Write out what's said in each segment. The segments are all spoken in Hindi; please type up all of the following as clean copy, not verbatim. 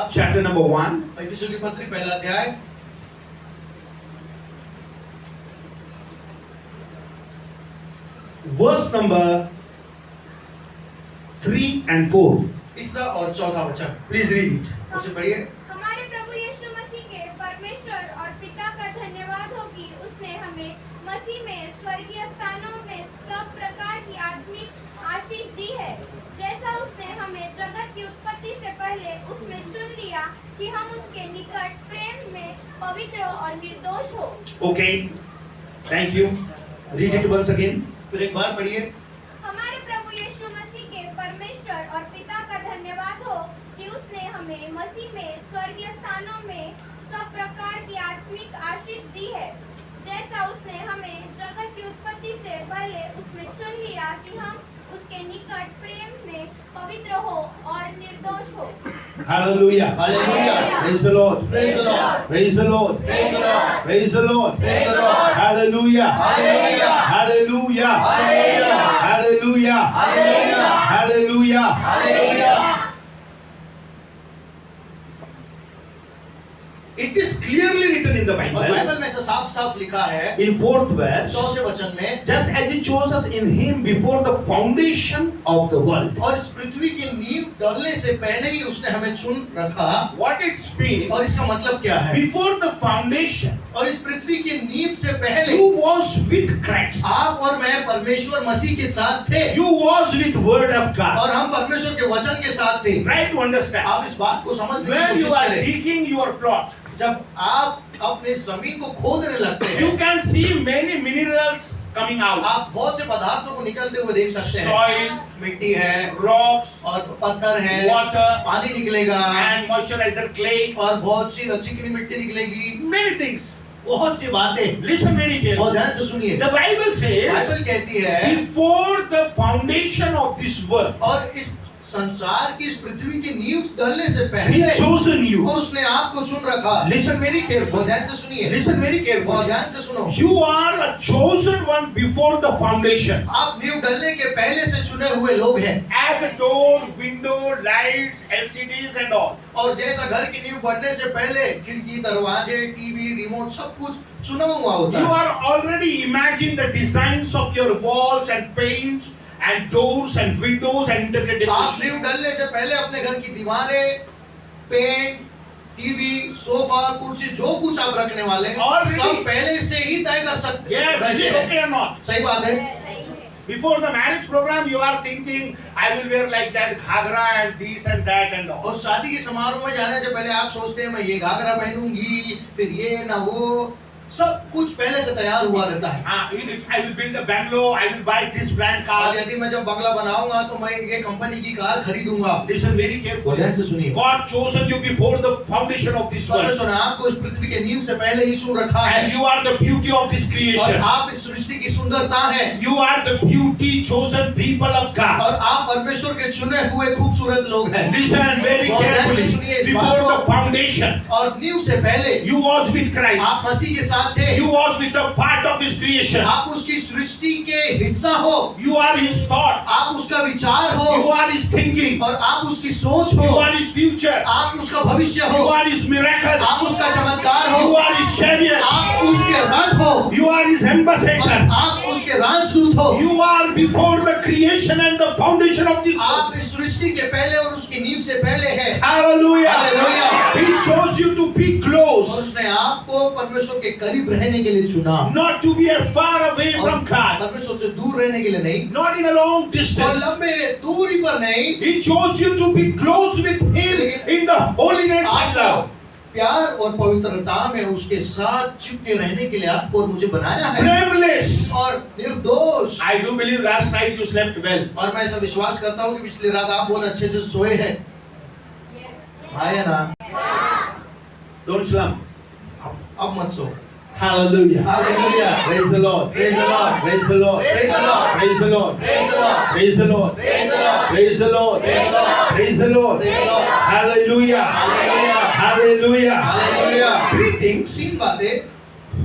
किताब chapter number 1, इफिसियों की पत्री पहला अध्याय verse number 3 and 4. तीसरा और चौथा वचन Please read it. उसे पढ़िए। हमारे प्रभु यीशु मसीह के परमेश्वर और पिता का धन्यवाद हो कि उसने हमें मसीह में स्वर्गीय स्थानों में सब प्रकार की आत्मिक आशीष दी है, जैसा उसने हमें जगत की उत्पत्ति से पहले उसमें चुन लिया कि हम उसके निकट प्रेम में पवित्र और निर्दोष हो। Okay. Thank you. Read it once again. फिर एक बार पढ़िए। हमारे प्रभु यीशु मसीह के परमेश्वर और पिता का धन्यवाद हो कि उसने हमें मसीह में स्वर्गीय स्थानों में सब प्रकार की आत्मिक आशीष दी है, जैसा उसने हमें जगत की उत्पत्ति से पहले उसमें चुन लिया कि हम उसके निकट प्रेम में पवित्र हो और निर्दोष हो। Hallelujah. Hallelujah. Praise the Lord. Praise the Lord. Praise the Lord. Praise the Lord. Praise the Lord. Praise the Lord. Hallelujah. Hallelujah. Hallelujah. Hallelujah. Hallelujah. Hallelujah. Hallelujah. Hallelujah. It is clearly written in the और Bible बाइबल में ऐसा साफ साफ लिखा है in 4th verse, चौथे वचन में, just as he chose us in him before the foundation of the world. और इस पृथ्वी की नींव डालने से पहले ही उसने हमें चुन रखा। What it means, और इसका मतलब क्या है? before the foundation, और इस पृथ्वी की नींव से पहले you was with Christ. आप और मैं परमेश्वर मसीह के साथ थे, You was with word of God. और हम परमेश्वर के वचन के साथ थे। Try to understand. आप इस बात को समझने की When you कोशिश are करें। digging your plot, जब आप अपने जमीन को खोदने लगते you हैं, can see many minerals coming out. आप बहुत से पदार्थों को निकलते हुए देख सकते हैं। Soil, मिट्टी है rocks, और पत्थर है, water, पानी निकलेगा and moisturizer, clay, और बहुत सी चिकनी मिट्टी निकलेगी। many things. बहुत सी बातें। Listen very बहुत carefully. ध्यान से सुनिए। The Bible says, बाइबल कहती है, before the foundation of this world, और इस संसार की इस पृथ्वी की नींव डालने से He पहले chosen you. और उसने आपको चुन रखा। Listen very बहुत carefully. ध्यान से सुनिए। Listen very बहुत carefully. ध्यान से सुनो। You are a chosen one before the foundation. आप नींव डालने के पहले से चुने हुए लोग हैं। As a door, window, lights, LCDs and all. और जैसा घर की नींव बढ़ने से पहले खिड़की, दरवाजे, टीवी, रिमोट सब कुछ चुना हुआ होता You है। are already imagine the designs of your walls and paints and doors and windows and interior आप decorations. नींव डालने से पहले अपने घर की दीवारें, पेंट, टीवी, सोफा, कुर्सी जो कुछ आप रखने वाले हैं, Already. सब पहले से ही तय कर सकते Yes, is रहते it हैं। okay or not? सही बात है। Before the marriage program, you are thinking, I will wear like that ghagra and this and that and all. और शादी के समारोह में जाने से पहले आप सोचते हैं मैं ये घाघरा पहनूंगी, फिर ये ना वो, सब कुछ पहले से तैयार हुआ रहता है। If I will build a bungalow, I will buy this brand car. और यदि मैं जब बंगला बनाऊंगा तो मैं ये कंपनी की कार खरीदूंगा। Listen very carefully. ध्यान से सुनिए। God chosen you before the foundation of this world. परमेश्वर ने आपको इस पृथ्वी के नींव से पहले ही चुन रखा है। And you are the beauty of this और creation. आप इस सृष्टि की सुंदरता है। You are the beauty chosen people of God. और आप परमेश्वर के चुने हुए खूबसूरत लोग हैं। Listen very बहुत ध्यान से carefully. सुनिए इस बात Before को। the foundation, और नींव से पहले you was with Christ. आप मसीह के साथ थे। You was with the part of His creation. आप उसकी सृष्टि के हिस्सा हो। You are His thought. आप उसका विचार हो। You are His thinking. और आप उसकी सोच हो। You are His future. आप उसका भविष्य हो। You are His miracle. आप उसका चमत्कार हो। You are His chariot. आप उसके रथ हो। You are His और ambassador. आप उसके राजदूत हो। You are before the creation and the foundation of this world. आप इस सृष्टि के पहले और उसकी नींव से पहले है। Hallelujah. Hallelujah. He chose you to be और close, उसने आपको परमेश्वर के करीब रहने के लिए चुना। not to be far away from God, परमेश्वर से दूर रहने के लिए नहीं, not in a long और distance. लंबे दूरी पर नहीं, He chose you to be close with Him in the holiness and आपको love. प्यार और पवित्रता में उसके साथ चिपके रहने के लिए आपको और मुझे बनाया है। Blameless. और निर्दोष। I do believe last night you slept well. और मैं ऐसा विश्वास करता हूँ कि पिछली रात आप बहुत अच्छे से सोए हैं। हाँ या ना? Don't slump. अब मत सो। Hallelujah. Hallelujah. Praise the Lord. Praise the Lord. Praise the Lord. Praise the Lord. Praise the Lord. Praise the Lord. Praise the Lord. Praise the Lord. Praise the Lord. Praise the Lord. Praise the Lord. Praise the Lord. Hallelujah. Hallelujah. Hallelujah. Hallelujah. Three things: तीन बातें,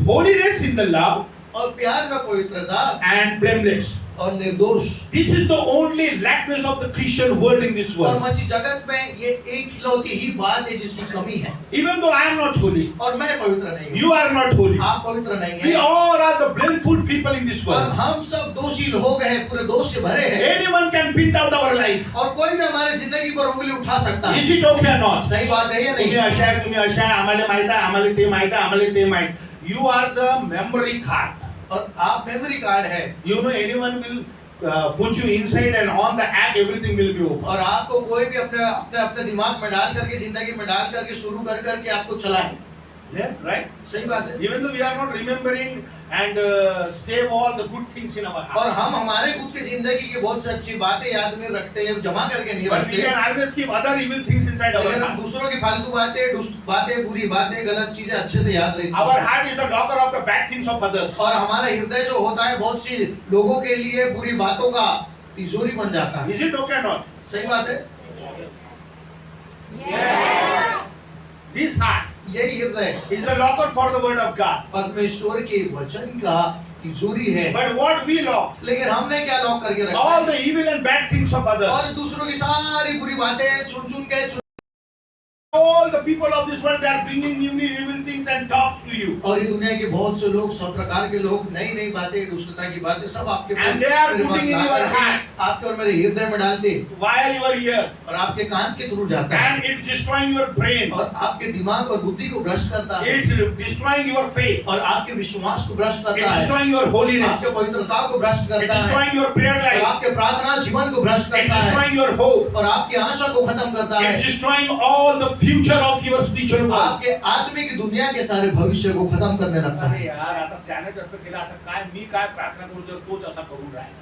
holiness in the love और प्यार में पवित्रता and blameless. और निर्दोष। This is the only lackness of the Christian world in this और world. मसीह जगत में ये एक खिलौती ही बात है जिसकी कमी है। Even though I am not holy, और मैं पवित्र नहीं हूँ, you are not holy. आप पवित्र नहीं We हैं, all are the blameful people in this और world. हम सब दोषी लोग हैं, पूरे दोष से भरे हैं, Anyone can pin out our life. और कोई भी हमारे जिंदगी पर उंगली उठा सकता है। Is it okay or not? सही बात है या नहीं? तुम्ही अशा आहे, आम्हाला माहित आहे, आम्हाला ते माहित आहे, आम्हाला ते माहित. You are the memory card. और आप मेमोरी कार्ड है, You know anyone will put you inside and on the app everything will be open. और आपको कोई भी अपने अपने अपने दिमाग में डाल करके, जिंदगी में डाल करके, शुरू कर करके आपको चलाए। Yes, right? सही बात है। Even though we are not remembering and save all the good things in our और heart. हम हमारे खुद की जिंदगी की बहुत सी अच्छी बातें याद में रखते हैं, जमा करके नहीं But we रखते, can always keep other evil things inside our लेकिन हम heart. दूसरों की फालतू बातें, दुष्ट बातें, बुरी बातें, गलत चीजें अच्छे से याद रखते Our हैं। heart is the locker of the bad things of others. और हमारा हृदय जो होता है बहुत सी लोगों के लिए बुरी बातों का तिजोरी बन जाता है। Is it okay or not? सही बात है। This heart यही हृदय is a locker for the word of God. परमेश्वर के वचन का तिजोरी है। But what we lock, लेकिन हमने क्या लॉक करके रखा all है? the evil and bad things of और others. दूसरों की सारी बुरी बातें चुन चुन के All the people of this world, they are bringing new evil things and talk to you. और ये दुनिया के बहुत से लोग, सब प्रकार के लोग, नई नई बातें, दुष्टता की बातें सब आपके And they are मेरे पास putting in ला your करके heart. आपके और मेरे हृदय में डालते, Via your ear. और आपके कान के थ्रू जाता है, And it's destroying your brain. और आपके दिमाग और बुद्धि को भ्रष्ट करता है, It's destroying your faith. और आपके विश्वास को भ्रष्ट It's करता है, destroying your holiness. आपके पवित्रता को भ्रष्ट It's करता है, destroying your prayer और life. आपके प्रार्थना जीवन को भ्रष्ट It's करता है, destroying your hope. और आपकी आशा को खत्म करता है, It's destroying all the future of your spiritual world. आपके आत्मिक दुनिया के सारे भविष्य को खत्म करने लगता अरे है। यार, आता त्याने जसं केलं, आता काय मी काय प्रार्थना करू जर तोच असा करून राहिला.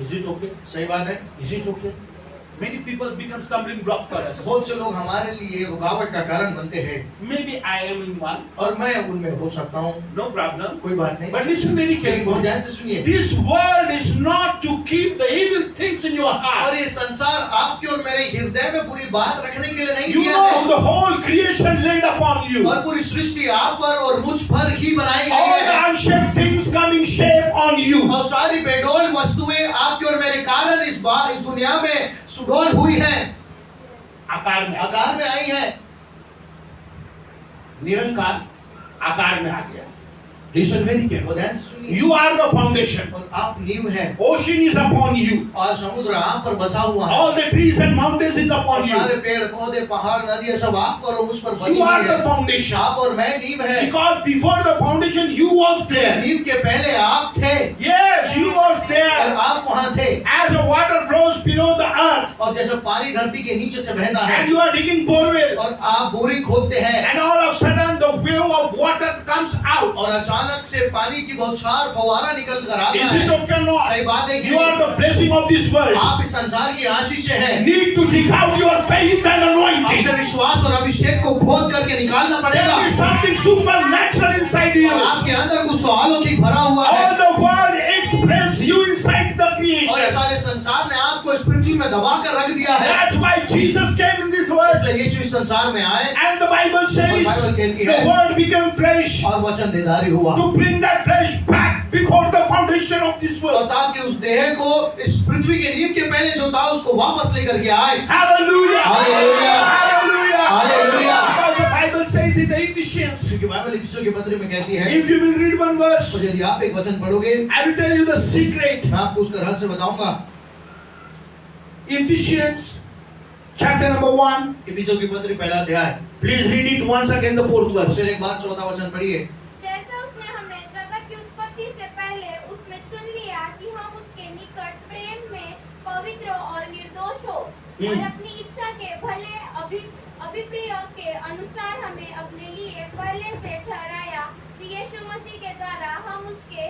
Is it okay? सही बात है। Is it okay? Many people become stumbling block for us. बहुत से लोग हमारे लिए रुकावट का कारण बनते हैं, Maybe I am in one. और मैं उनमें हो सकता हूँ, No problem. कोई बात नहीं। But listen very लेकिन बहुत carefully. ध्यान से सुनिए, This world is not to keep the evil things in your और heart. ये संसार आपके और मेरे हृदय में बुरी बात रखने के लिए नहीं You दिया know है, the whole creation laid upon you. और पूरी सृष्टि आप पर और मुझ पर ही बनाई All गई the है, unshaped things come in shape on you. और सारी बेडोल वस्तुएं आपके और मेरे कारण इस दुनिया में सुडोल हुई है, आकार में, आकार में आई है, निरंकार आकार में आ गया. Listen very और carefully. ध्यान से सुनिए, You are the foundation. और आप नींव है, Ocean is upon you. और समुद्र आप पर बसा हुआ है, All the trees and mountains is और upon you. सारे पेड़ पौधे पहाड़ नदियां सब आप पर और मुझ पर बनी You are हुई the है, foundation. आप और मैं नींव है, Because before the foundation you was there. नींव के पहले आप थे, Yes, you was और there. आप वहां थे, As the water flows below the earth और जैसे पानी धरती के नीचे से बहता है, and you are digging borewell और आप बोरिंग खोदते हैं, and all of a sudden the wave of water comes out. और अचानक से पानी की बौछार फव्वारा निकल कर आता Is it है, okay or not? सही बात है कि You are the blessing of this world. आप इस संसार की आशीष है, Need to dig out your faith and anointing. अपने विश्वास और अभिषेक को खोद करके निकालना पड़ेगा, There is something supernatural inside you. और आपके अंदर कुछ अलौकिक भरा हुआ है, All the world express you inside the और creation. ये सारे संसार ने आपको इस पृथ्वी में दबा कर रख दिया है, That's why Jesus came in this world. इसलिए यीशु इस संसार में आए, And the Bible says Bible कहती the है, word became flesh और वचन देहधारी हुआ, to bring that flesh back before the foundation of this और world. ताकि उस देह को इस पृथ्वी के नींव के पहले जो था उसको वापस लेकर के आए। Hallelujah. Hallelujah. Hallelujah. Hallelujah. Because the Bible says in the Ephesians, क्योंकि बाइबल इफिसियों के पत्र में कहती है, if you will read one verse, तो यदि आप एक वचन पढ़ोगे, I will tell you the secret. मैं आपको उसका रहस्य बताऊंगा। Ephesians chapter number 1. इफिसियों की पत्री पहला अध्याय, Please read it once again, the fourth फिर verse. एक बार चौथा वचन पढ़िए। जैसे उसने हमें जगत की उत्पत्ति से पहले उसमें चुन लिया कि हम उसके निकट प्रेम में पवित्र और निर्दोष हो, और अपनी इच्छा के भले अभिप्रिय के अनुसार हमें अपने लिए पहले से ठहराया कि यीशु मसीह के द्वारा हम उसके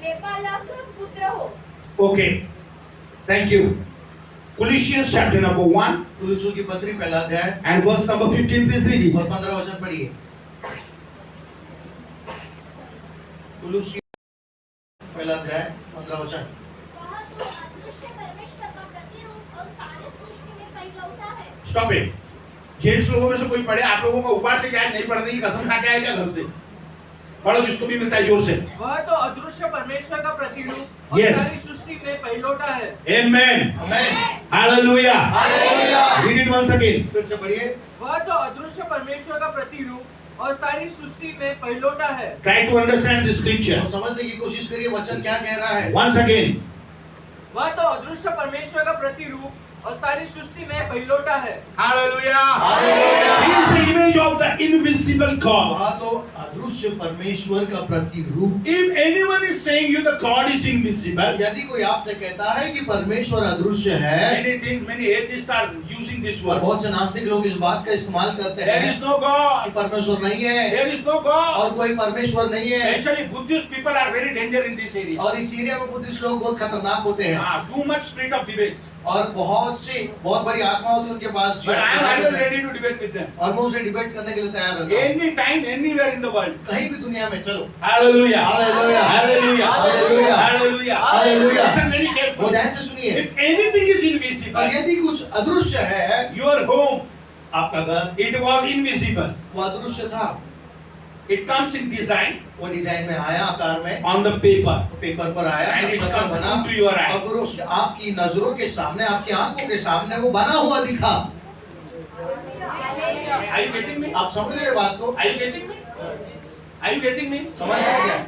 लेपालक पुत्र हो। Okay. Thank you. Colossians chapter number 1 कुलुस्सियों की पत्री पहला अध्याय and verse number 15. Please read it. और 15 वचन पढ़िए। कुलुस्सियों पहला अध्याय 15 वचन, वह तो अदृश्य परमेश्वर का प्रतिरूप और सारे सृष्टि में पहिलौठा है। Stop it. जेंट्स लोगों में से कोई पढ़े, आप लोगों को ऊपर से क्या नहीं पढ़ने की कसम खा के आए क्या घर से? पढ़ो जिसको भी मिलता है जोर से। वह तो अदृश्य परमेश्वर का प्रतिरूप और Yes. सारी सृष्टि में पहिलौठा है। Amen. Amen. Hallelujah. Hallelujah. Read it once again. फिर से पढ़िए। वह तो अदृश्य परमेश्वर का प्रतिरूप और सारी सृष्टि में पहिलौठा है। Try to understand this scripture. तो समझने की कोशिश करिए वचन क्या कह रहा है। Once again. वह तो अदृश्य परमेश्वर का प्रतिरूप और सारी सृष्टि में पहिलौठा है। Hallelujah. Hallelujah. He is the image of the invisible God. वहाँ तो अदृश्य परमेश्वर का प्रतिरूप। If anyone is saying you the God is invisible, यदि कोई आपसे कहता है कि परमेश्वर अदृश्य है, many atheists are using this और word. बहुत से नास्तिक लोग इस बात का इस्तेमाल करते There हैं is no कि God. परमेश्वर नहीं है There is no God. और कोई परमेश्वर नहीं है। Actually, Buddhist people are very dangerous in this area. और इस एरिया में बुद्धिस्ट लोग बहुत खतरनाक होते हैं Too much spirit of debates. और बहुत बड़ी आत्मा होती है उनके पास जो But I am always और ready to debate with them. मैं उनसे डिबेट करने के लिए तैयार रहता हूँ। Anytime, anywhere in the world. कहीं भी दुनिया में चलो। Hallelujah. Hallelujah. Hallelujah. Hallelujah. Hallelujah. Hallelujah. Listen very वो carefully. ध्यान से सुनिए। If anything is और invisible, यदि कुछ अदृश्य है, your home, आपका घर, it was invisible. वो अदृश्य था। It comes in design वो डिजाइन में आया, आकार में, on the paper. पेपर पर आया, And it's नक्शा come बना, into your eye. और फिर उस आपकी नजरों के सामने, आपकी आंखों के सामने वो बना हुआ दिखा। Are you getting me? आप समझ रहे बात को? Are you getting me? Are you getting me? समझ रहे क्या?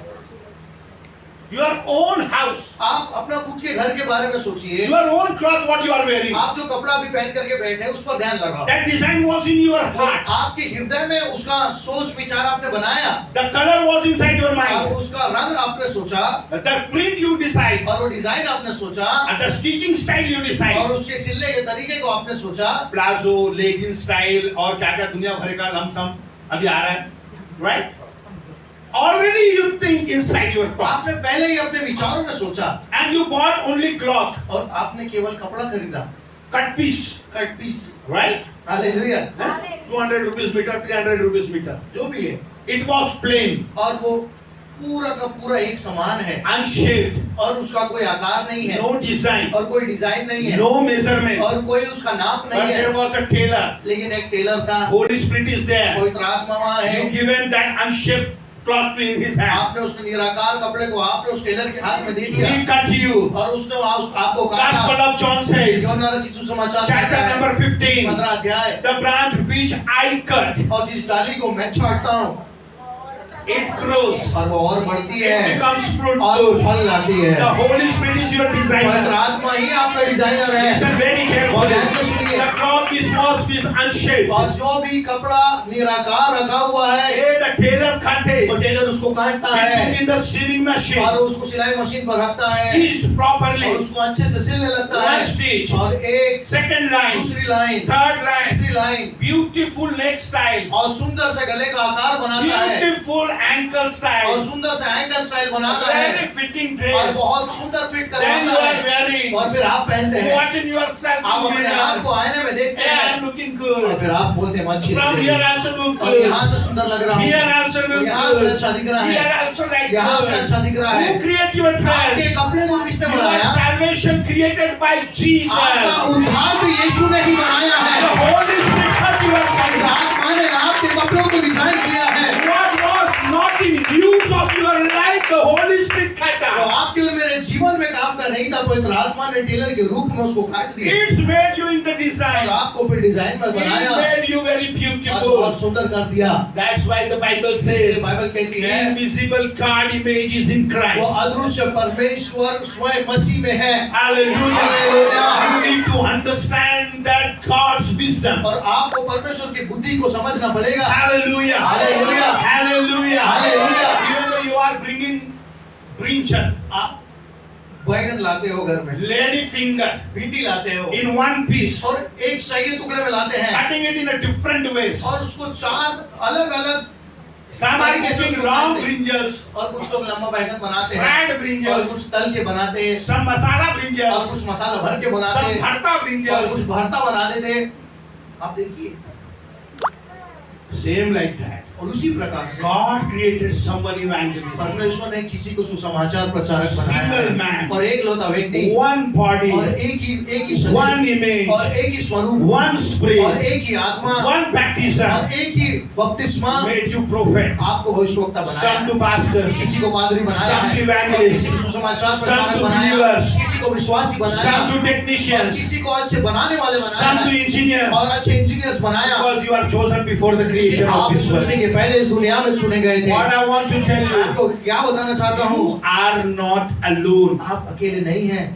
Your own house, आप अपना खुद के घर के बारे में सोचिए। your own cloth, what you are wearing. आप जो कपड़ा अभी पहन करके बैठे हैं, उस पर ध्यान लगाओ। That design was in your heart. आपके हृदय में उसका सोच विचार आपने बनाया, The color was inside your और mind. उसका रंग आपने सोचा, The print you decide. और वो डिजाइन आपने सोचा, And the stitching style you और decide. उसके सिलने के तरीके को आपने सोचा। प्लाजो, लेगिंग स्टाइल और क्या क्या दुनिया भर का लमसम अभी आ रहा है, right? Already you think inside your thought आपने पहले ही अपने विचारों में सोचा, and you bought only cloth, और आपने केवल कपड़ा खरीदा, cut piece, cut piece. Right? Hallelujah. 200 rupees metre, 300 rupees metre, जो भी है, इट वॉज प्लेन, और वो पूरा का पूरा एक समान है, अनशेप्ड, और उसका कोई आकार नहीं है, नो डिजाइन, और कोई डिजाइन नहीं है, नो मेजरमेंट, और कोई उसका नाप but नहीं there है, was a tailor, लेकिन एक टेलर था, Holy Spirit is there, पवित्र आत्मा वहाँ you है। given that unshaped cloth in his hand, आपने उस निराकार कपड़े को आपने उस टेलर के हाथ में दे दिया, he cut you. और उसने आपको Gospel काटा। of John says, यूहन्ना रचित सुसमाचार chapter number 15, 15 अध्याय, the branch which I cut, और जिस डाली को मैं छांटता हूँ, it grows, और वो और बढ़ती it है, becomes और वो fruitful. फल लाती है। The Holy Spirit is your पवित्र designer. आत्मा ही आपका डिजाइनर है। Listen very बहुत ध्यान से carefully. सुनिए। The cloth is was unshaped. और जो भी कपड़ा निराकार रखा हुआ है, Hey, the tailor cut वो it. टेलर उसको काटता He है, took in the sewing machine, और उसको सिलाई मशीन पर रखता है, stitched और properly. उसको अच्छे से सिलने लगता है, One stitch, और एक second line, दूसरी लाइन, third line, तीसरी लाइन, beautiful neck style, और सुंदर से गले का आकार बनाता है, beautiful ankle और style, सुंदर से एंकल स्टाइल बनाता very है, fitting और dress. बहुत सुंदर फिट Then you करवाता are है, wearing, और फिर आप पहनते हैं, watching yourself आप in अपने आप को mirror. आईने में देखते Hey, हैं, I'm looking और good. फिर आप बोलते हैं अच्छी From लग रही here है, also look और good. यहाँ से सुंदर लग रहा हूँ, Here also look यहाँ से good. अच्छा दिख रहा Here है, also like यहाँ से good. अच्छा दिख रहा है। Who create your आपके dress? कपड़े को किसने Your बनाया? salvation created by आपका Jesus. उद्धार भी यीशु ने ही बनाया The है। Holy Spirit cut your पवित्र आत्मा ने आपके कपड़ों को डिजाइन किया है। What was not in use of your life, the Holy Spirit cut जो out. आपके और मेरे जीवन में काम का नहीं था, पवित्र आत्मा ने टेलर के रूप में उसको काट दिया, It's made you in the और design. आपको फिर डिजाइन में It बनाया, made you very और beautiful. बहुत सुंदर कर दिया। That's why the Bible इसलिए says, बाइबल कहती है, invisible God image is in वो Christ. अदृश्य परमेश्वर स्वयं मसीह में है। Hallelujah. Hallelujah. You need to understand that God's wisdom. और आपको परमेश्वर की बुद्धि को समझना पड़ेगा। Hallelujah. Hallelujah. Hallelujah. Hallelujah. Even though you are bringing brinjal, आप बैगन लाते हो घर में, lady finger, भिंडी लाते हो, in one piece, और एक सही टुकड़े में लाते हैं, cutting it in a different ways. और उसको चार अलग अलग, Some are cooking long brinjals, और कुछ लोग लंबा बैगन बनाते हैं, fried और brinjals, कुछ तल के बनाते हैं, some masala और brinjals, कुछ मसाला भर के बनाते some हैं, bharta और कुछ brinjals. भरता बना देते हैं। आप देखिए, Same like that. और उसी प्रकार से God created someone evangelist, परमेश्वर ने किसी को सुसमाचार प्रचारक Single बनाया man. है। और एक लौता व्यक्ति one body, और एक ही शरीर one image, और एक ही स्वरूप one और spirit, एक ही आत्मा one baptism और एक ही बपतिस्मा made you prophet, आपको भविष्यवक्ता बनाया some to है। pastors, किसी को पादरी बनाया some to है, evangelists, किसी को सुसमाचार some प्रचारक to बनाया, believers, किसी को विश्वासी some बनाया, to और technicians, किसी को अच्छे बनाने वाले some to बनाया engineers, और अच्छे इंजीनियर्स बनाया। because you are chosen before the creation of आप this सोचने world. के पहले इस दुनिया में चुने गए थे। What I want to tell you, आपको क्या बताना चाहता हूँ, you are not alone. आप अकेले नहीं हैं।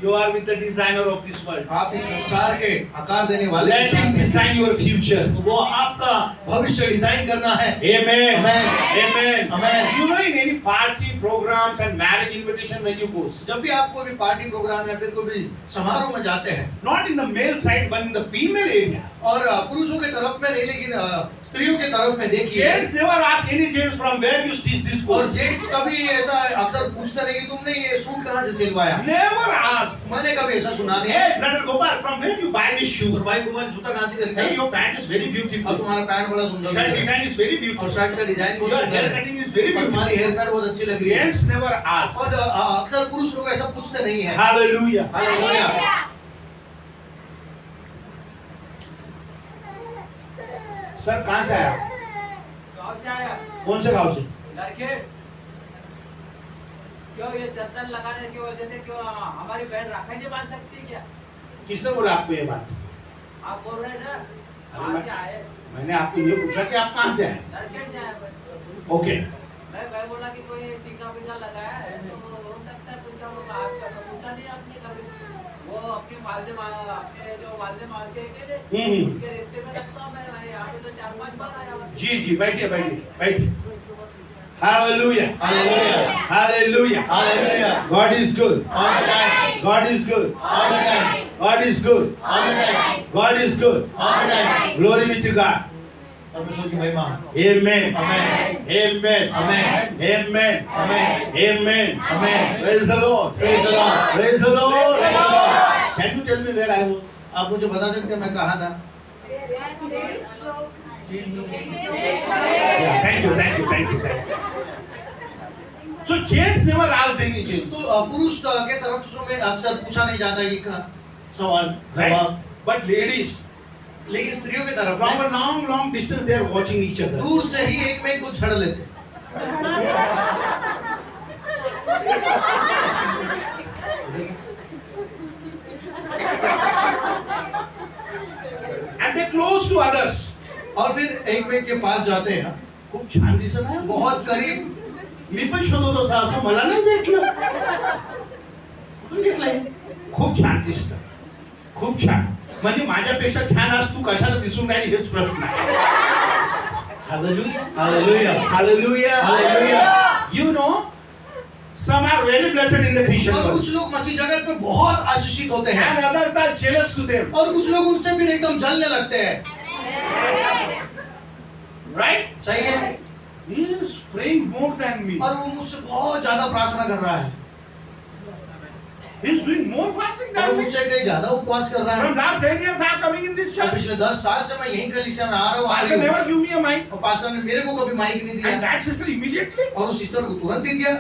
You are with the designer of this world. आप इस संसार के आकार देने वाले Let के साथ him हैं। design your future. वो आपका भविष्य डिजाइन करना है। Amen. Amen. Amen. Amen. You know, in any party, programs, and marriage invitation, when you go, जब भी आप कोई भी पार्टी प्रोग्राम या फिर कोई भी समारोह में जाते हैं not in the male side, but in the female area, और पुरुषों के तरफ में नहीं लेकिन स्त्रियों के तरफ में देखिए, gents never ask any gents from where you stitch this और coat. जेंट्स कभी ऐसा अक्सर पूछते नहीं कि तुमने ये सूट कहाँ से सिलवाया। Never asked. मैंने कभी ऐसा सुना नहीं। Hey, brother Gopal, from where you buy this और shoe? भाई कुमार जूता कहाँ से खरीदा? Hey, your pant is very और beautiful. तुम्हारा पैंट बड़ा सुंदर Shirt है design is very और beautiful. शर्ट का डिजाइन बहुत Your सुंदर hair है cutting is very और beautiful. तुम्हारी हेयर कट बहुत अच्छी लग रही है। Gents never ask. और अक्सर पुरुष लोग ऐसा पूछते नहीं है। Hallelujah. हालेलुया। सर कहाँ से आया? गाँव से आया कौन से गांव से? लड़खेड़। क्यों ये चद्दर लगाने की वजह से क्यों हमारी बहन राखी नहीं बांध सकती क्या? किसने बोला आपको ये बात? आप बोल रहे हैं ना अरे कहाँ से आए? मैंने आपको ये पूछा कि आप कहाँ से आए? लड़खेड़ से आए भाई। ओके। मैं बोला कि कोई टीका वीका लगाया है तो हो सकता है पूछा होगा आपका, तो पूछा नहीं आपने कभी। वो अपने अपने जो वालदे मासी है के उनके रिश्ते में रखता हूँ मैं यहाँ पे तो 4-5 बार आया हूँ। जी जी बैठिए बैठिए बैठिए। Hallelujah. Hallelujah. Hallelujah. Hallelujah. God is good. All the time. God is good. All the time. God is good. All the time. God is good. All the time. Glory be to God. परमेश्वर की महिमा। Amen. Amen. Amen. Amen. Amen. Amen. Amen. Amen. Praise the Lord. Praise the Lord. Praise the Lord. Praise the Lord. Can you tell me where I was? आप मुझे बता सकते हैं मैं कहाँ था? Yeah, thank you, thank you, thank you, thank you. So gents never asked any gents. तो पुरुष के तरफ में अक्सर पूछा नहीं जाता कि सवाल Right? जवाब, But ladies, लेकिन स्त्रियों के तरफ from में a long, long distance, they are watching each other. दूर से ही एक में को छड़ लेते। And they close to others. और फिर एक में के पास जाते हैं। खूप छान दिसत आहे. बहुत करीब मी पण शोधत होतो असं मला नाही भेटलं. कुठून घेतलंय? खूप छान दिसतं. खूप छान. म्हणजे माझ्यापेक्षा छान आज तू कशाला दिसून राहिली हेच प्रश्न आहे. Hallelujah. Hallelujah. Hallelujah. Hallelujah. You know, some are very blessed in the Christian और world. कुछ लोग मसीह जगत में बहुत आशीषित होते हैं And others are jealous to them. और कुछ लोग उनसे भी एकदम जलने लगते हैं। Right? सही है? He is praying more than me. और वो मुझसे बहुत ज्यादा प्रार्थना कर रहा है He is doing more fasting और than me. मुझसे कहीं ज्यादा उपवास कर रहा है। From last 10 years I am coming in this और church. पिछले 10 साल से मैं यहीं कलीसिया में आ रहा Pastor हूँ never give me a mic. और पास्टर ने मेरे को कभी माइक नहीं And दिया that sister immediately और उस सिस्टर को तुरंत दे दिया।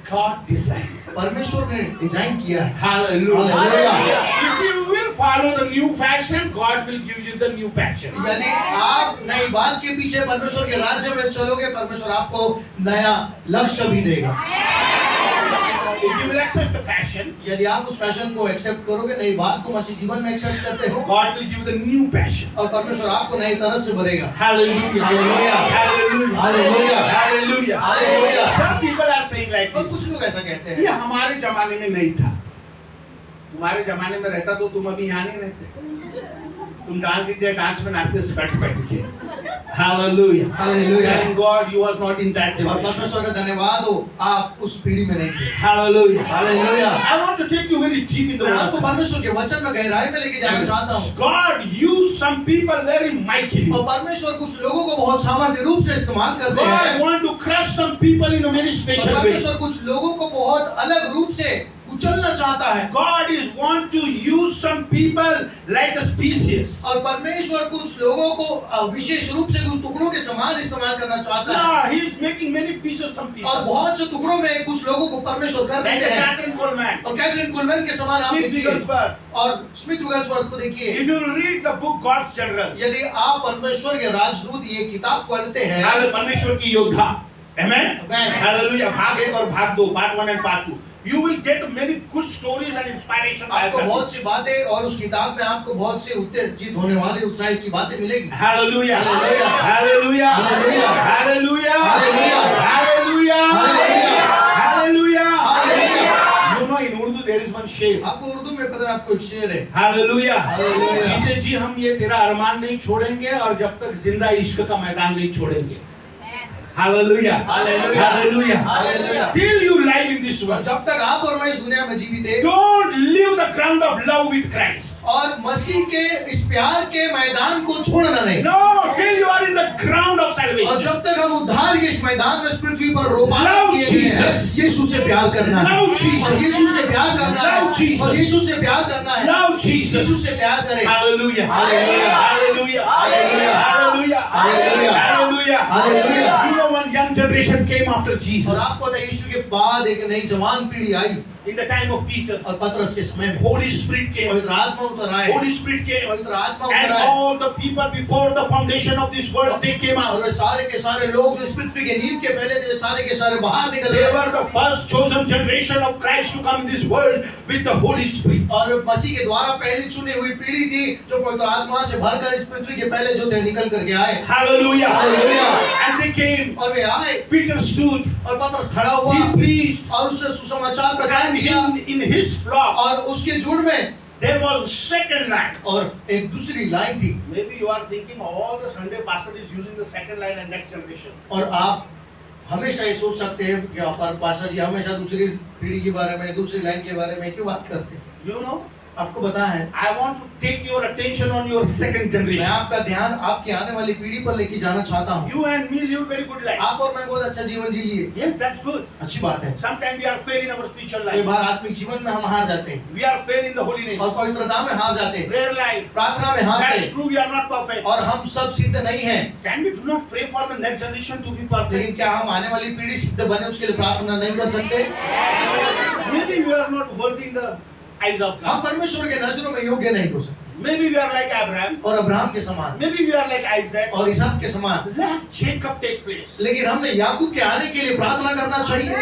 God designed. परमेश्वर ने डिजाइन किया है। Hallelujah. Hallelujah. If you will follow the new fashion, God will give you the new passion. यदि आप नई बात के पीछे परमेश्वर के राज्य में चलोगे, परमेश्वर आपको नया लक्ष्य भी देगा। If you will accept the fashion, यदि आप उस फैशन को एक्सेप्ट करोगे, नई बात को मसीह जीवन में एक्सेप्ट करते हो, God will give you the new passion. और परमेश्वर आपको नई तरह से भरेगा। Hallelujah. Hallelujah. Hallelujah. Hallelujah. Hallelujah. Hallelujah. Some people are saying like और this. कुछ लोग ऐसा कहते ये हैं, हमारे जमाने में नहीं था. तुम्हारे जमाने में रहता तो तुम अभी यहाँ नहीं रहते. तुम डांस इंडिया डांस में नाचते स्कर्ट पहन के. Hallelujah. Hallelujah. Thank God you was not in that और generation. परमेश्वर का धन्यवाद हो, आप उस पीढ़ी में नहीं थे। Hallelujah. Hallelujah. I want to take you very deep in the मैं आपको word. परमेश्वर के वचन में गहराई में लेके जाना चाहता हूँ। God used some people very mightily. और परमेश्वर कुछ लोगों को बहुत सामर्थ्य रूप से इस्तेमाल करते God हैं। want to crush some people in a very और special way. परमेश्वर कुछ लोगों को बहुत अलग रूप से कुचलना चाहता है। God is want to use some people like a species. और परमेश्वर कुछ लोगों को विशेष रूप से कुछ टुकड़ों के समान इस्तेमाल करना चाहता है। Yeah, he is making many pieces some people. और बहुत से टुकड़ों में कुछ लोगों को परमेश्वर कर Like देते हैं। Catherine Coleman. और कैथरीन कुलमैन के समान आप Smith देखिए Wigglesworth. और स्मिथ विगलस्वर्थ को देखिए। If you read the book God's General, यदि आप परमेश्वर के राजदूत ये किताब पढ़ते हैं, हाल परमेश्वर की योद्धा, amen? Amen. Hallelujah. भाग 1 और भाग 2, part 1 and part 2. You will get many good stories and inspiration. आपको बहुत सी बातें और उस किताब में आपको बहुत से उत्तेजित होने वाली उत्साहित की बातें मिलेगी। Hallelujah. Hallelujah. Hallelujah. Hallelujah. Hallelujah. Hallelujah. Hallelujah. Hallelujah. Hallelujah. Hallelujah. You know in Urdu there is one शेर. आपको उर्दू में पता है, आपको एक शेर है। Hallelujah. Hallelujah. जीते जी हम ये तेरा अरमान नहीं छोड़ेंगे और जब तक जिंदा इश्क का मैदान नहीं छोड़ेंगे। Hallelujah. Hallelujah. Hallelujah. Hallelujah. Till you live in this और world, जब तक आप और मैं इस दुनिया में जीवित हैं don't leave the ground of love with Christ. और मसीह के इस प्यार के मैदान को छोड़ना नहीं। No, till you are in the ground of और salvation. जब तक हम उद्धार के इस मैदान में इस पृथ्वी पर रोपान Love किए गए हैं, Jesus. यीशु से प्यार करना है। Love Jesus. और यीशु से प्यार करना है। Love Jesus. और यीशु से प्यार करना है। Love Jesus. यीशु से प्यार करें। Hallelujah. Hallelujah. Hallelujah. Hallelujah. Hallelujah. Hallelujah. Hallelujah. Hallelujah. You know one young generation came after और Jesus आपको पता है यीशु के बाद एक नई जवान पीढ़ी आई in the time of Peter. और पतरस के समय में Holy Spirit came. पवित्र आत्मा उतर आए। Holy Spirit came. पवित्र आत्मा And उतर आए। all the people before the foundation of this world, they came और out. वे सारे के सारे लोग जो इस पृथ्वी के नींव के पहले थे, वे सारे के सारे बाहर निकल They गए। were the first chosen generation of Christ to come in this world with the Holy Spirit. और वे मसीह के द्वारा पहली चुनी हुई पीढ़ी थी जो पवित्र आत्मा से भरकर इस पृथ्वी के पहले जो थे निकल करके आए। Hallelujah. Hallelujah. And they came. और वे आए Peter stood. और पतरस खड़ा हुआ He preached. और उसने सुसमाचार प्रचार And किया in his flock, और उसके झुंड में there was a second line. और एक दूसरी लाइन थी। Maybe you are thinking all the Sunday pastor is using the second line and next generation. और आप हमेशा ये सोच सकते हैं कि पास्टर जी हमेशा दूसरी पीढ़ी के बारे में, दूसरी लाइन के बारे में क्यों बात करते हैं? You know, आपको पता है, I want to take your attention on your second मैं generation. आपका ध्यान आपकी आने वाली पीढ़ी पर लेके जाना चाहता हूँ। You and me live very good life. आप और मैं बहुत अच्छा जीवन जी लिए, Yes, that's good. अच्छी बात है। Sometimes we are fail in our spiritual कई life. बार आत्मिक जीवन में हम हार जाते हैं We are fail in the holiness. और पवित्रता में हार जाते हैं, Prayer life. प्रार्थना में हारते That's हैं true. We are not perfect. और हम सब सिद्ध नहीं हैं। Can we do not pray for the next generation to be लेकिन perfect? क्या हम आने वाली पीढ़ी सिद्ध बने उसके लिए प्रार्थना नहीं कर सकते? Maybe we are not worthy in the eyes of हम God. परमेश्वर के नजरों में योग्य नहीं हो सकते Maybe we are like Abraham. और अब्राहम के समान Maybe we are like Isaac. और इसहाक के समान, Let Jacob take place. लेकिन हमने याकूब के आने के लिए प्रार्थना करना चाहिए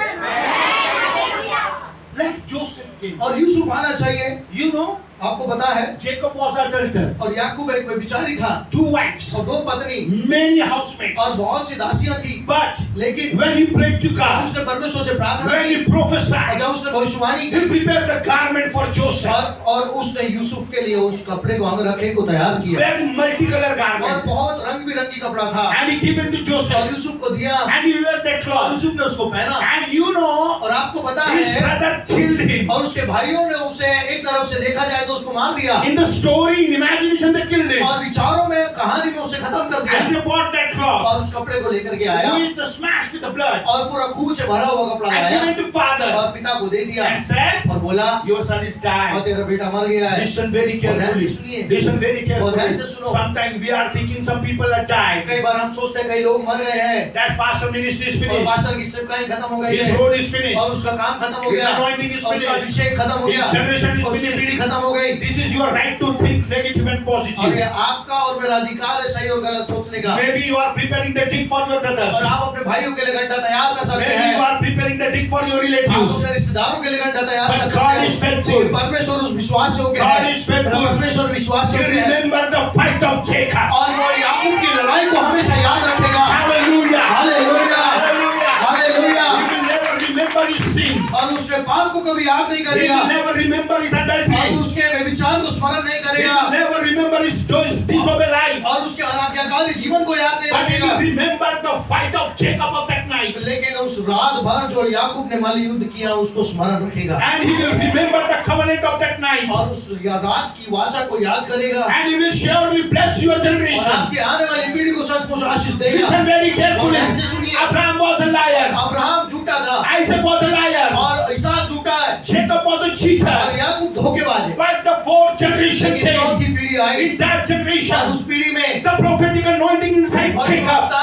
Let Joseph take. और यूसुफ आना चाहिए। You know, आपको पता है, Jacob was adulterer. और याकूब एक व्यभिचारी था 2 wives. और 2 पत्नी Many housemates. और बहुत सी दासियां थी, But लेकिन when he prayed to जब God, उसने परमेश्वर से प्रार्थना when की he और prophesied, जब उसने भविष्यवाणी he की prepared the garment for Joseph. और उसने यूसुफ के लिए उस कपड़े को अंगरखे को तैयार किया Very multicolor और garment. बहुत रंग बिरंगी कपड़ा था And he gave it to और Joseph. यूसुफ को दिया And he wear that और cloth. यूसुफ ने उसको पहना And you know, और आपको पता his है brother killed him. और उसके भाइयों ने उसे एक तरफ से देखा जाए तो उसको मार दिया In the story, in imagination, they killed him. और विचारों में कहानी में उसे खत्म कर And दिया they bought that cloth. और उस कपड़े को लेकर के आया With the smashed with the blood. और पूरा खून से भरा हुआ कपड़ा And लाया given to father. और पिता को दे दिया And said, और बोला your son is और died. तेरा बेटा मर गया है। Listen very ध्यान carefully. से सुनिए। Listen very ध्यान से carefully. सुनो। Sometimes we are thinking some people are died. कई बार हम सोचते हैं कई लोग मर गए हैं That pastor ministry is और finished. पास्टर की सेवकाई खत्म हो गई His है role is finished. और उसका काम खत्म हो His गया anointing is और उसका finished. अभिषेक खत्म हो His गया generation is और उसकी finished. पीढ़ी खत्म हो गई। This is your right to think negative and और positive. ये आपका और मेरा अधिकार है सही और गलत सोचने का। Maybe you are preparing the dig for your brothers. और आप अपने भाइयों के लिए गड्ढा तैयार कर सकते Maybe you हैं। are preparing the dig for your आप relatives. अपने रिश्तेदारों के लिए गड्ढा तैयार But कर God सकते is हैं। faithful. लेकिन परमेश्वर उस विश्वास योग्य God है। is faithful. परमेश्वर विश्वास You योग्य है remember the fight of Jacob. और वो याकूब की लड़ाई को हमेशा याद रखेगा। Hallelujah. Hallelujah Hallelujah. Hallelujah. He will never remember his sin. और उसके पाप को कभी याद नहीं He करेगा will never remember his और adultery. उसके व्यभिचार को स्मरण नहीं He करेगा will never remember his disobey life. और उसके अनाज्ञाकारी जीवन को याद नहीं But he रखेगा। will remember the fight of Jacob of that night. लेकिन उस रात भर जो याकूब ने माली युद्ध किया उसको स्मरण रखेगा And he will remember the covenant of that night. और उस रात की वाचा को याद करेगा And he will surely bless your और generation. आपकी आने वाली पीढ़ी को सचमुच आशीष देगा। Listen very carefully. और ध्यान से सुनिए। Abraham was a liar. Abraham झूठा था Isaac was a liar. और इसहाक झूठा है Jacob was a cheater. और याकूब धोखेबाज है। But the fourth generation लेकिन came. चौथी पीढ़ी आई In that और generation, उस पीढ़ी में the prophetic anointing inside Jacob.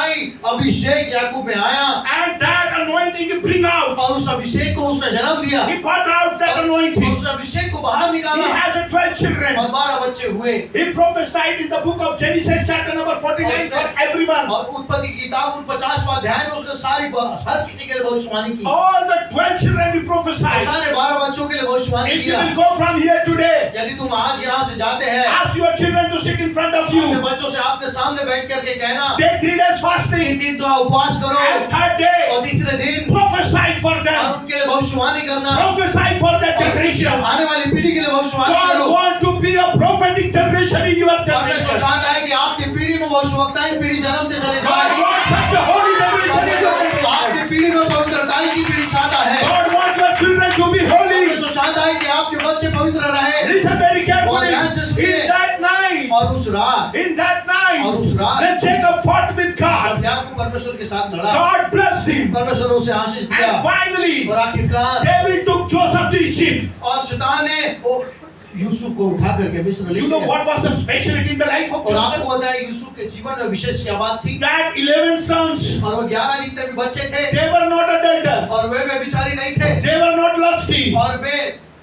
अभिषेक याकूब में आया And that anointing bring out. और उस अभिषेक को उसने जन्म दिया। He brought out that और anointing. उस अभिषेक को बाहर He निकाला has a 12 children. और 12 बच्चे हुए। He prophesied in the book of Genesis chapter number 49 for everyone. और उत्पत्ति की किताब 49वां अध्याय में उसने हर किसी के लिए भविष्यवाणी की। All the 12 children he और prophesied. सारे 12 बच्चों के लिए भविष्यवाणी If you किया। will go from here today, यदि तुम आज यहाँ से जाते हैं, ask your children to sit in front of अपने you. बच्चों से आपने सामने बैठ करके कहना, Take 3 days 3 fasting. दिन तो उपवास करो And third day, और तीसरे दिन prophesy for और them. उनके लिए भविष्यवाणी करना। Prophesy for that और generation. आने वाली पीढ़ी के लिए भविष्यवाणी God करो। want to be a prophetic generation in your परमेश्वर generation. चाहता है कि आपकी पीढ़ी में भविष्यवक्ताएं पीढ़ी जन्मते चले God जाए। wants such a holy generation in your परमेश्वर generation. आपकी पीढ़ी में पवित्रताई की पीढ़ी चाहता है। God wants your children to be holy. परमेश्वर चाहता है कि आपके बच्चे पवित्र रहे। Listen very carefully. और ध्यान से सुनिए। In that night, और उस रात और उस रात when Jacob fought with God, जब याकूब परमेश्वर के साथ लड़ा, God blessed him. परमेश्वर ने उसे आशीष दिया। And finally, और आखिरकार David took Joseph to Egypt. और शैतान ने वो यूसुफ को उठा करके मिस्र ले You know गया। what was the specialty in the life of और आपको Joseph? पता है यूसुफ के जीवन में विशेष क्या बात थी? That 11 sons, और वो 11 जितने भी बच्चे थे they were not adulterous. और वे व्यभिचारी नहीं थे They were not lusty. और वे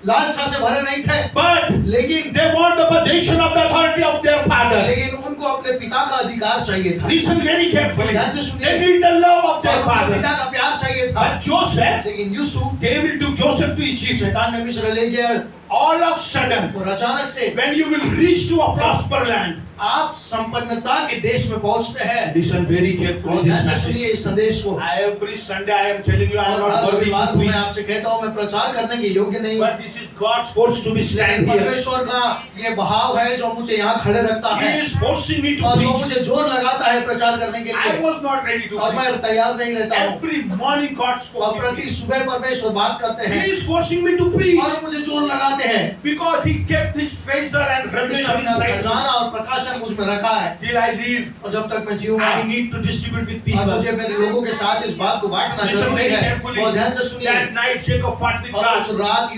लालसा से भरे नहीं थे, But लेकिन they want the possession of the authority of their father. उनको अपने पिता का अधिकार चाहिए था। Listen very carefully. ध्यान से सुनिए। They need the love of और their अपने father. पिता का प्यार चाहिए था। But Joseph, लेकिन Yusuf David took Joseph to Egypt. शैतान ने मिस्र ले गया All of sudden, और अचानक से when you will reach to a prosper land, आप संपन्नता के देश में पहुंचते हैं। listen very और carefully this ध्यान से message. सुनिए इस संदेश को। Every Sunday I am telling you I am और not हर worthy रविवार to को मैं preach. आपसे कहता हूँ मैं प्रचार करने के योग्य नहीं हूँ। But this is God's force to be stand here. परमेश्वर का ये बहाव है जो मुझे यहाँ खड़े रखता He है is forcing me to और वो preach. मुझे जोर लगाता है प्रचार करने के I लिए was not ready to और preach. मैं तैयार नहीं रहता हूँ। Every morning God और spoke to प्रति me. सुबह परमेश्वर बात करते He हैं is forcing me to preach और मुझे जोर लगाते हैं। because He kept His treasure and revelation अपना inside me. खजाना और प्रकाशन मुझ में रखा है Till I leave, और जब तक मैं जीऊंगा I need to distribute with और people. मुझे मेरे लोगों के साथ इस बात को बांटना Listen जरूरी very है। carefully. और ध्यान से सुनिए। That night Jacob fought with और उस God. रात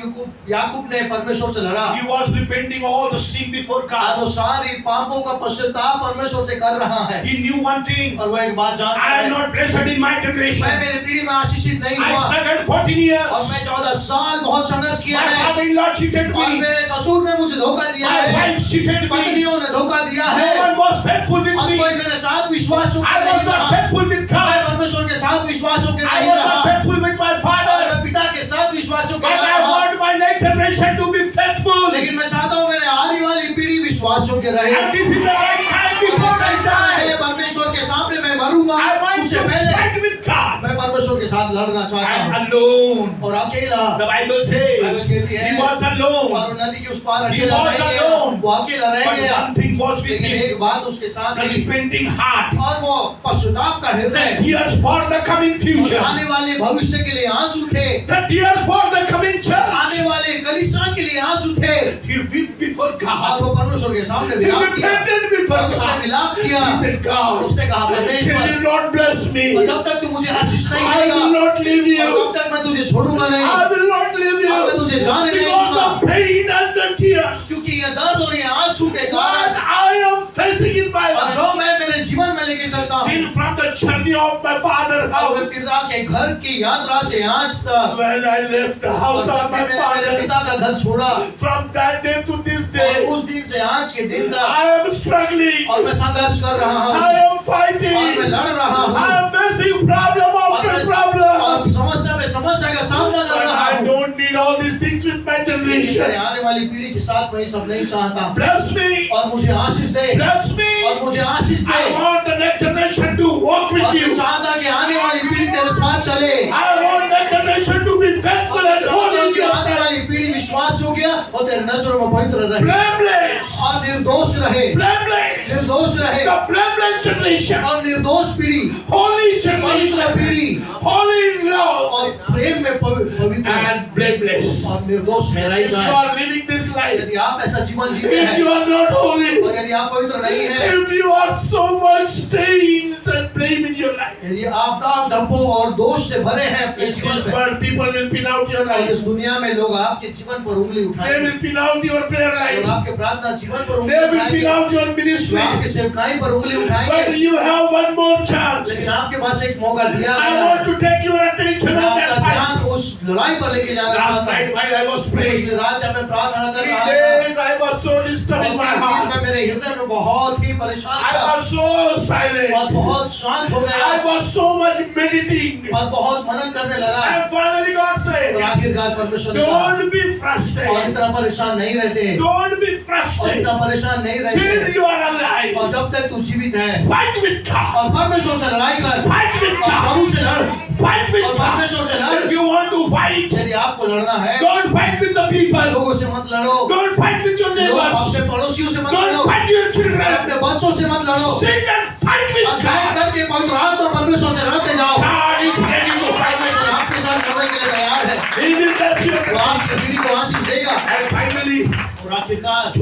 याकूब ने परमेश्वर से लड़ा He was repenting all the sin before और God. वो सारी पापों का पश्चाताप परमेश्वर से कर रहा है He knew one thing. और वो एक बात जानता I am है, not blessed in my generation. मैं मेरी पीढ़ी में आशीषित नहीं I हुआ struggled 14 और years. मैं 14 साल बहुत संघर्ष किया My है father-in-law cheated और me. मेरे ससुर ने मुझे धोखा दिया My है, wife cheated me. पत्नियों ने धोखा दिया No है one was faithful with और me. कोई मेरे साथ विश्वास I नहीं was not रहा। faithful with मैं God. परमेश्वर के साथ विश्वास I नहीं was not रहा faithful with my और father. मैं पिता के साथ विश्वास But I रहा। want my next generation to be faithful. लेकिन मैं चाहता हूँ मेरे आने वाली पीढ़ी विश्वास योग्य रहे। And this is the right time और before ऐसा I ही समय है die. परमेश्वर के सामने मैं मरूंगा I want उससे to पहले fight with God. मैं परमेश्वर के साथ लड़ना चाहता I'm हूँ alone. और अकेला The Bible Bible says कहती है, he was और alone. वो नदी के उस पार He अकेला was रह गया alone. वो अकेला रह But गया one thing was with लेकिन him. एक बात उसके साथ The थी repenting heart. और वो पश्चाताप का The हृदय tears for the coming और future. आने वाले भविष्य के लिए आंसू थे The tears for the coming church. आने वाले कलीसिया के लिए आंसू थे He wept before और God. वो परमेश्वर के सामने He विलाप किया repented before और उसने God. विलाप किया He said, God, उसने कहा till परमेश्वर you not bless me, और जब तक तू मुझे आशीष नहीं I will देगा not leave और you. तब तक मैं तुझे छोड़ूंगा नहीं I will not leave और मैं you. तुझे जाने नहीं Because दूंगा of pain and the tears. क्योंकि ये दर्द और ये आंसू के कारण What I am facing in my और life. जो मैं मेरे जीवन में लेके चलता हूँ Till from the journey of my father's और house. पिता के घर की यात्रा से आज तक When I left the और house जब of मैं my मेरे father. पिता का घर छोड़ा From that day to this और day, उस दिन से आज के दिन तक I am struggling. और मैं संघर्ष कर रहा हूँ I am और मैं fighting. लड़ रहा I हूँ am facing problem और after मैं problem. और समस्या पे समस्या का सामना कर But रहा I हूँ don't need all these things with my लेकिन generation. मेरे आने वाली पीढ़ी के साथ मैं ये सब नहीं चाहता Bless me. और मुझे आशीष दे Bless me. और मुझे आशीष दे I want the next generation to walk और with मैं you. चाहता कि आने वाली पीढ़ी तेरे साथ चले I want next generation to be faithful और मैं and चाहता holy हूँ in कि your आने sight. वाली पीढ़ी विश्वास योग्य और तेरे नजरों में पवित्र रहे Blameless. और निर्दोष रहे Blameless. निर्दोष रहे The blameless generation. और निर्दोष पीढ़ी Holy पवित्र generation. पीढ़ी Holy in love. और प्रेम में पवित्र And blameless. और निर्दोष ठहराई If you जाए are living this life life, यदि आप ऐसा जीवन जीते if हैं you are not holy, और यदि आप पवित्र नहीं है, if you have so much stains and blame in your life, यदि आप दाग धब्बों और दोष से भरे हैं अपने in जीवन this में, world people will pin out your और life. इस दुनिया में लोग आपके जीवन पर उंगली They उठाएंगे, will pin out your prayer लोग life. आपके प्रार्थना जीवन पर उंगली They will उठाएंगे, pin out your लोग ministry. आपके सेवकाई पर उंगली But उठाएंगे, you have one more लेकिन chance. आपके पास एक मौका दिया I गया want है। to take your attention मैं on आपका that fight. ध्यान उस लड़ाई पर लेके जाना Last चाहता night हूँ। while I was praying, पिछली रात जब मैं प्रार्थना कर 3 रहा था, days I was so disturbed in my और heart. मैं मेरे हृदय में बहुत ही परेशान I था was so silent. और बहुत शांत हो गया I was so much meditating. और बहुत मनन करने लगा। And finally God और said, आखिरकार परमेश्वर ने कहा, don't be और frustrated. इतना परेशान नहीं रहते, Don't be और frustrated. इतना परेशान नहीं Till रहते, you are alive. और जब तक तू जीवित है, Fight with God. और परमेश्वर से लड़ाई कर, Fight with और God. प्रभु से लड़, Fight with और God. परमेश्वर से लड़। If you want to fight, यदि आपको लड़ना है, don't fight with the people. लोगों से मत लड़ो, Don't fight with your लोग neighbors. अपने पड़ोसियों से मत लड़ो, Don't fight your children. अपने बच्चों से मत लड़ो, Sit and fight और with बैठ God. करके पवित्र आत्मा परमेश्वर से लड़ते जाओ। God is ready to fight. परमेश्वर आपके साथ लड़ने के लिए तैयार है, He will bless you. वो आपकी पीढ़ी को आशीष देगा। And finally, और आखिरकार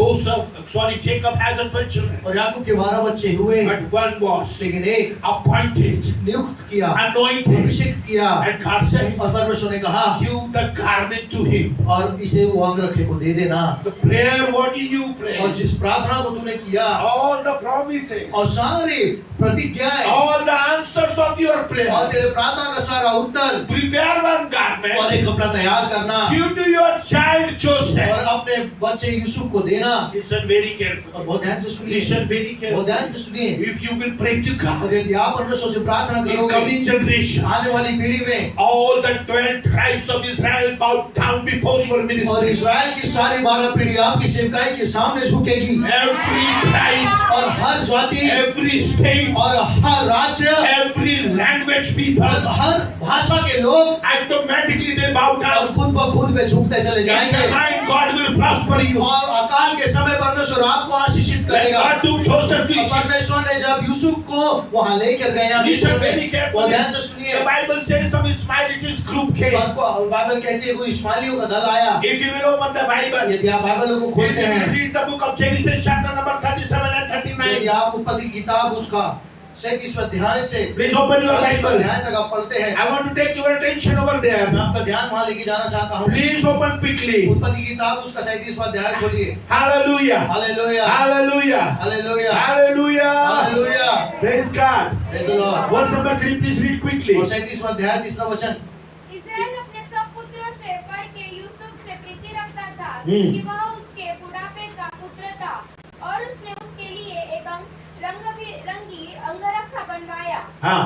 Jacob has 12 children. और याकूब के 12 बच्चे हुए, But one was लेकिन एक appointed, नियुक्त किया, anointed. अभिषेक किया, And God said, और परमेश्वर ने कहा, give the garment to him. और इसे वो अंगरखे को दे देना। The prayer, what do you pray? और जिस प्रार्थना को तूने किया, All the promises, और सारी प्रतिज्ञाएं, all the answers of your और prayer. तेरे प्रार्थना का सारा उत्तर, Prepare one और garment. एक कपड़ा तैयार करना, Give to your child और Joseph. अपने बच्चे यूसुफ को देना। Listen very और carefully. बहुत ध्यान से सुनिए, Listen very बहुत carefully. ध्यान से सुनिए। If you will pray to और God, यदि आप परमेश्वर से प्रार्थना in करोगे, coming generation, आने वाली पीढ़ी में, all the 12 tribes of Israel bow down before your और ministry. इस्राएल की सारी 12 पीढ़ी आपकी सेवकाई के सामने झुकेगी, Every tribe, और हर जाति, every state, और हर राज्य, every language people, और हर भाषा के लोग, automatically they bow और down. खुद ब खुद में झुकते चले In the जाएंगे, mind, God will prosper you. और अकाल के समय परमेश्वर आपको आशीषित When करेगा। God took Joseph to और Egypt, परमेश्वर ने जब यूसुफ को वहां लेकर गया, listen very वो carefully. ध्यान से सुनिए, The Bible says some Ismailites group came. और बाइबल कहती है कोई इस्माइलियों का दल आया। If you will open the Bible, यदि आप बाइबल को if खोलते you will हैं, read the book of Genesis chapter number 37 and यदि 39, आप उत्पत्ति की किताब उसका 37वें अध्याय से please open your 40वें Bible. अध्याय तक आप पढ़ते हैं, I want to take your attention over there. मैं आपका ध्यान वहां लेके जाना चाहता हूँ। Please open quickly. उत्पत्ति की किताब उसका 37वां अध्याय खोलिए। Hallelujah. Hallelujah, Hallelujah. Hallelujah, Hallelujah. Hallelujah. Praise God. Praise the Lord। Verse number 3, please read quickly. और 37वां अध्याय 3रा वचन, इस्राएल अपने सब पुत्रों से बढ़ के यूसुफ से प्रीति रखता था, हम्म। कि वह उसके बुढ़ापे का पुत्र था, और उसने उसके लिए एक रंगी अंगरखा बनवाया। हाँ।